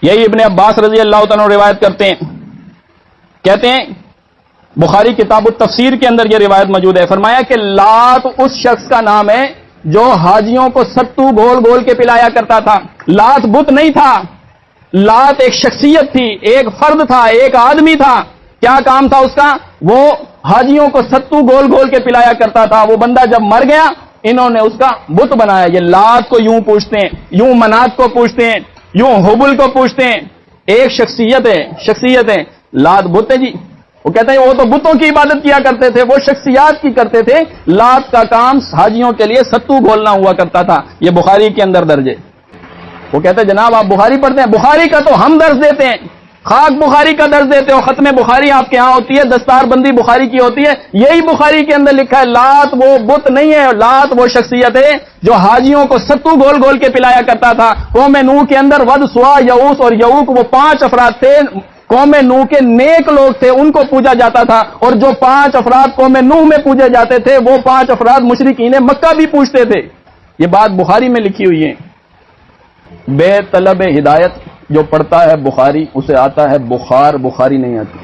یہی ابن عباس رضی اللہ تعالیٰ روایت کرتے ہیں، کہتے ہیں بخاری کتاب التفسیر کے اندر یہ روایت موجود ہے، فرمایا کہ لات اس شخص کا نام ہے جو حاجیوں کو ستو گھول گھول کے پلایا کرتا تھا۔ لات بت نہیں تھا، لات ایک شخصیت تھی، ایک فرد تھا، ایک آدمی تھا۔ کیا کام تھا اس کا؟ وہ حاجیوں کو ستو گھول گھول کے پلایا کرتا تھا۔ وہ بندہ جب مر گیا انہوں نے اس کا بت بنایا۔ یہ لات کو یوں پوچھتے ہیں، یوں منات کو پوچھتے ہیں، یوں حبل کو پوچھتے ہیں۔ ایک شخصیت ہے لات بت ہے جی۔ وہ کہتے ہیں وہ تو بتوں کی عبادت کیا کرتے تھے، وہ شخصیات کی کرتے تھے، لات کا کام حاجیوں کے لیے ستو گھولنا ہوا کرتا تھا۔ یہ بخاری کے اندر درج ہے۔ وہ کہتے ہیں جناب آپ بخاری پڑھتے ہیں، بخاری کا تو ہم درس دیتے ہیں، خاک بخاری کا درس دیتے ہو، ختم بخاری آپ کے ہاں ہوتی ہے، دستار بندی بخاری کی ہوتی ہے، یہی بخاری کے اندر لکھا ہے لات وہ بت نہیں ہے، لات وہ شخصیت ہے جو حاجیوں کو ستو گھول گھول کے پلایا کرتا تھا۔ قوم نوح کے اندر ود، سوا، یعوس اور یعوق وہ 5 افراد تھے، قوم نوح کے نیک لوگ تھے، ان کو پوجا جاتا تھا، اور جو 5 افراد قوم نوح میں پوجے جاتے تھے وہ 5 افراد مشرکین مکہ بھی پوجتے تھے۔ یہ بات بخاری میں لکھی ہوئی ہے۔ بے طلب ہدایت جو پڑھتا ہے بخاری اسے آتا ہے بخار، بخاری نہیں آتی۔